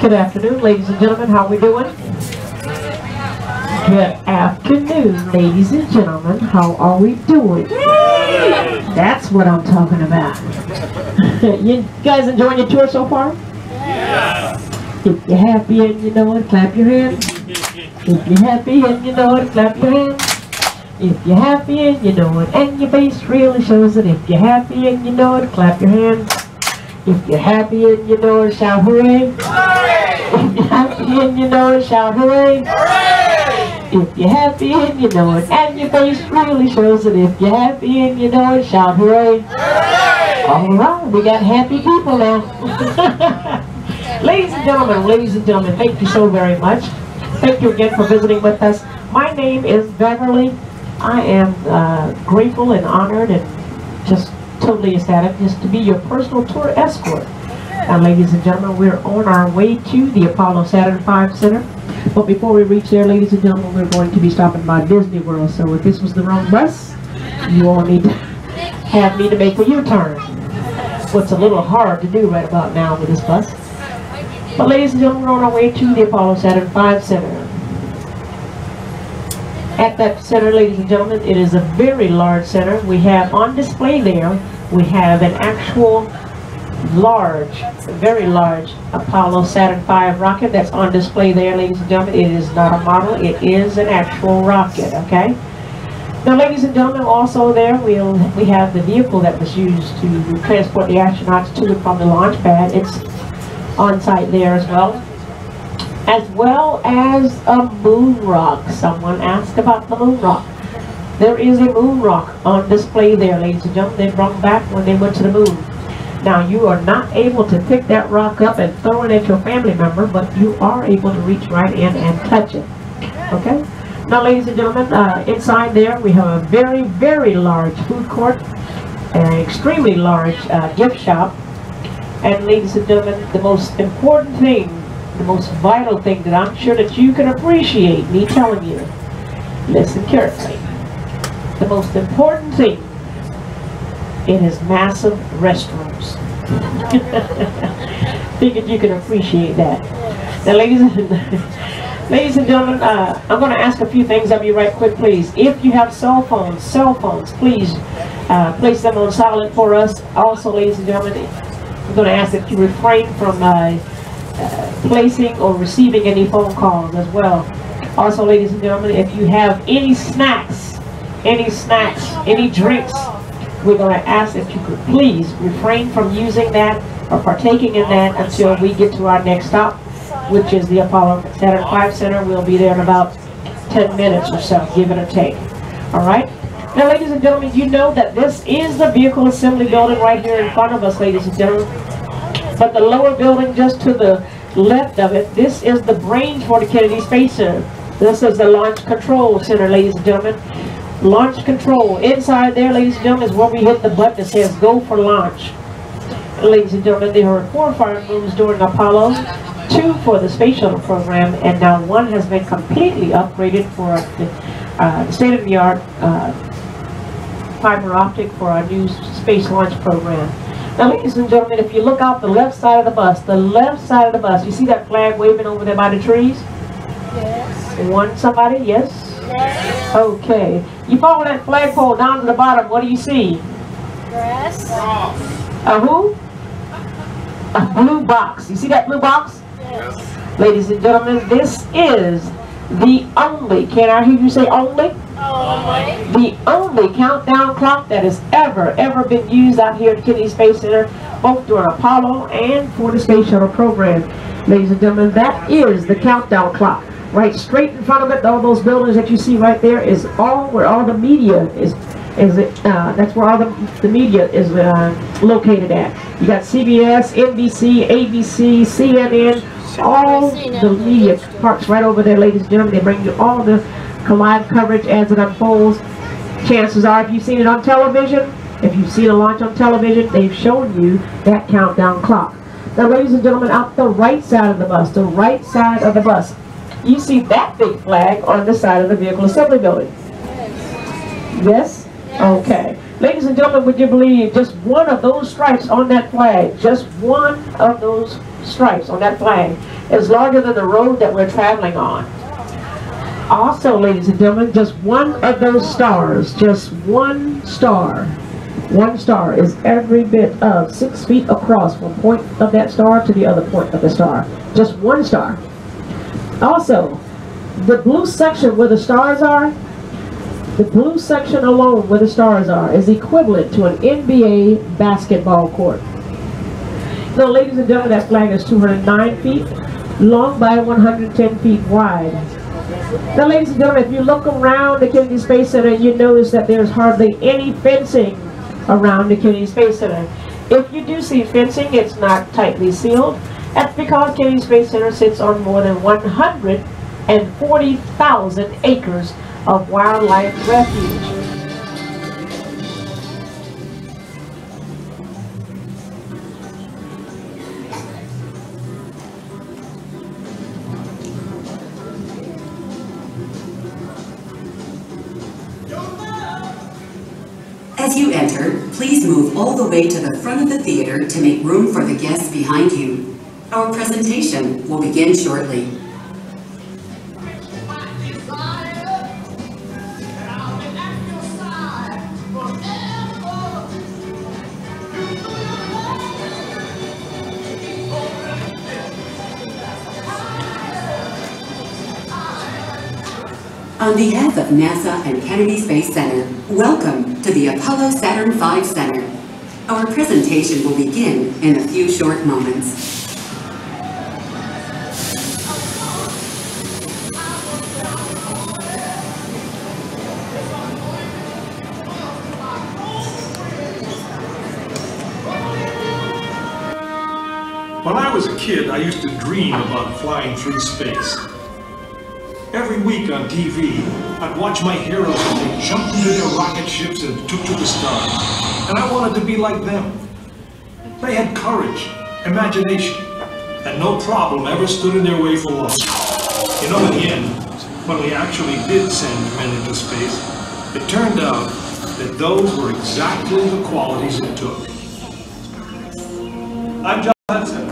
Good afternoon, ladies and gentlemen. How are we doing? Good afternoon, ladies and gentlemen. How are we doing? That's what I'm talking about. You guys enjoying your tour so far? Yeah. If you're happy and you know it, clap your hands. If you're happy and you know it, clap your hands. If you're happy and you know it, and your face really shows it. If you're happy and you know it, clap your hands. If you're happy and you know it, shout hooray. If you're happy and you know it, shout hooray. If you're happy and you know it, and your face really shows it. If you're happy and you know it, shout hooray. Alright, we got happy people now. Ladies and gentlemen, thank you so very much. Thank you again for visiting with us. My name is Beverly. I am grateful and honored and just totally ecstatic just to be your personal tour escort. And ladies and gentlemen, we're on our way to the Apollo Saturn V Center. But before we reach there, ladies and gentlemen, we're going to be stopping by Disney World. So if this was the wrong bus, you all need to have me to make a U-turn. What's a little hard to do right about now with this bus. But ladies and gentlemen, we're on our way to the Apollo Saturn V Center. At that center, ladies and gentlemen, it is a very large center. We have on display there, we have an actual large, very large Apollo Saturn V rocket that's on display there, ladies and gentlemen. It is not a model, it is an actual rocket, okay? Now, ladies and gentlemen, also there we have the vehicle that was used to transport the astronauts to and from the launch pad. It's on site there as well as a moon rock. Someone asked about the moon rock. There is a moon rock on display there, ladies and gentlemen. They brought back when they went to the moon. Now, you are not able to pick that rock up and throw it at your family member, but you are able to reach right in and touch it. Okay? Now, ladies and gentlemen, inside there we have a very, very large food court, an extremely large gift shop, and ladies and gentlemen, the most important thing, the most vital thing that I'm sure that you can appreciate me telling you, listen carefully, the most important thing, it is massive restrooms. Figured you can appreciate that. Now, ladies and gentlemen, I'm going to ask a few things of you right quick, please. If you have cell phones, please place them on silent for us. Also, ladies and gentlemen, I'm going to ask that you refrain from placing or receiving any phone calls as well. Also, ladies and gentlemen, if you have any snacks, any drinks, we're going to ask that you could please refrain from using that or partaking in that until we get to our next stop, which is the Apollo Saturn V Center. We'll be there in about 10 minutes or so, give it or take. All right? Now, ladies and gentlemen, you know that this is the vehicle assembly building right here in front of us, ladies and gentlemen. But the lower building just to the left of it, this is the brains for the Kennedy Space Center. This is the Launch Control Center, ladies and gentlemen. Launch control. Inside there, ladies and gentlemen, is where we hit the button that says go for launch. Ladies and gentlemen, there were 4 fire rooms during Apollo, 2 for the space shuttle program, and now 1 has been completely upgraded for the state-of-the-art fiber optic for our new space launch program. Now, ladies and gentlemen, if you look out the left side of the bus, you see that flag waving over there by the trees? Yes. Somebody? Yes? Yes. Okay. You follow that flagpole down to the bottom, what do you see? Grass. A who? A blue box. You see that blue box? Yes. Ladies and gentlemen, this is the only, can I hear you say only? Only. The only countdown clock that has ever been used out here at Kennedy Space Center, both during Apollo and for the Space Shuttle program. Ladies and gentlemen, that is the countdown clock. Right straight in front of it, all those buildings that you see right there is all where all the media is. That's where all the media is located at. You got CBS, NBC, ABC, CNN, all the media parks right over there, ladies and gentlemen. They bring you all the live coverage as it unfolds. Chances are, if you've seen it on television, if you've seen a launch on television, they've shown you that countdown clock. Now, ladies and gentlemen, out the right side of the bus, you see that big flag on the side of the vehicle assembly building. Yes? Okay. Ladies and gentlemen, would you believe just one of those stripes on that flag, just one of those stripes on that flag is larger than the road that we're traveling on. Also, ladies and gentlemen, just one of those stars, just one star is every bit of 6 feet across from point of that star to the other point of the star. Just one star. Also, the blue section where the stars are, the blue section alone where the stars are is equivalent to an NBA basketball court. Now, ladies and gentlemen, that flag is 209 feet long by 110 feet wide. Now, ladies and gentlemen, if you look around the Kennedy Space Center, you notice that there's hardly any fencing around the Kennedy Space Center. If you do see fencing, it's not tightly sealed. That's because Kennedy Space Center sits on more than 140,000 acres of wildlife refuge. As you enter, please move all the way to the front of the theater to make room for the guests behind you. Our presentation will begin shortly. On behalf of NASA and Kennedy Space Center, welcome to the Apollo Saturn V Center. Our presentation will begin in a few short moments. When I was a kid, I used to dream about flying through space. Every week on TV, I'd watch my heroes as they jumped into their rocket ships and took to the stars. And I wanted to be like them. They had courage, imagination, and no problem ever stood in their way for long. You know, in the end, when we actually did send men into space, it turned out that those were exactly the qualities it took. I'm John Hudson.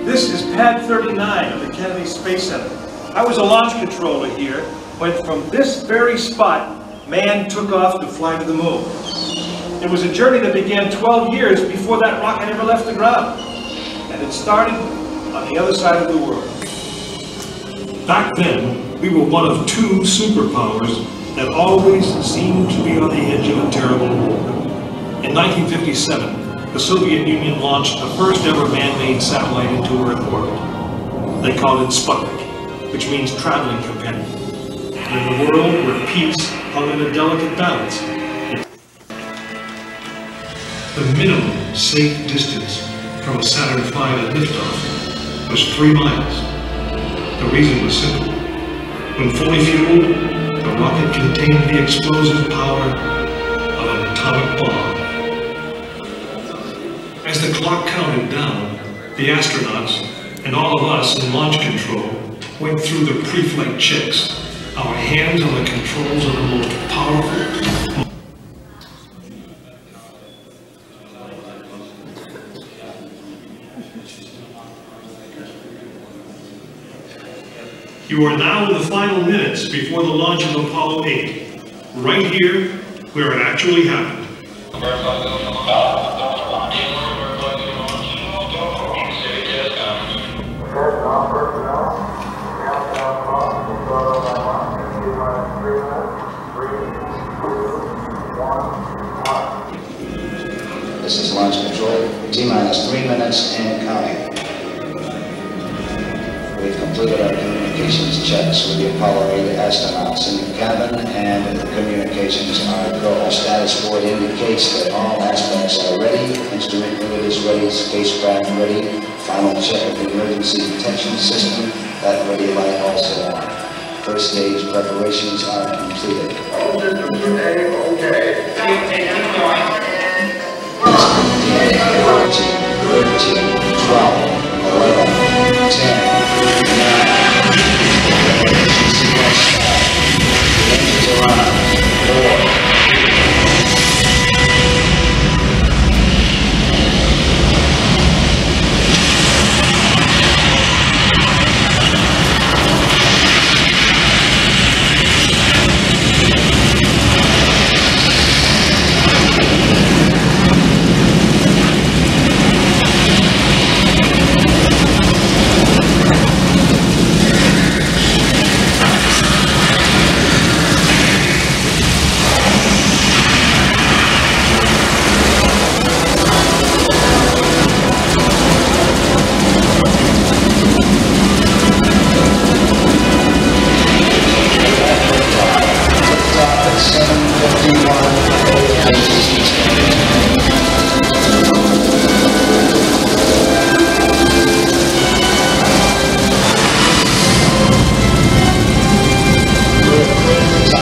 This is Pad 39 of the Kennedy Space Center. I was a launch controller here when from this very spot, man took off to fly to the moon. It was a journey that began 12 years before that rocket ever left the ground. And it started on the other side of the world. Back then, we were one of two superpowers that always seemed to be on the edge of a terrible war. In 1957, the Soviet Union launched the first ever man-made satellite into Earth orbit. They called it Sputnik, which means traveling companion. And in a world where peace hung in a delicate balance, the minimum safe distance from a Saturn V at liftoff was 3 miles. The reason was simple. When fully fueled, the rocket contained the explosive power of an atomic bomb. As the clock counted down, the astronauts and all of us in launch control went through the pre-flight checks. Our hands on the controls of the most powerful. You are now in the final minutes before the launch of Apollo 8, right here where it actually happened. This is launch control, T-minus 3 minutes and counting. We've completed our communications checks with the Apollo 8 astronauts in the cabin, and the communications are go. Our status board indicates that all aspects are ready, instrument unit is ready, spacecraft ready, final check of the emergency detection system, that ready light also on. First stage preparations are completed. All systems okay. 13, 12, 11, 10, 9, All changes each day.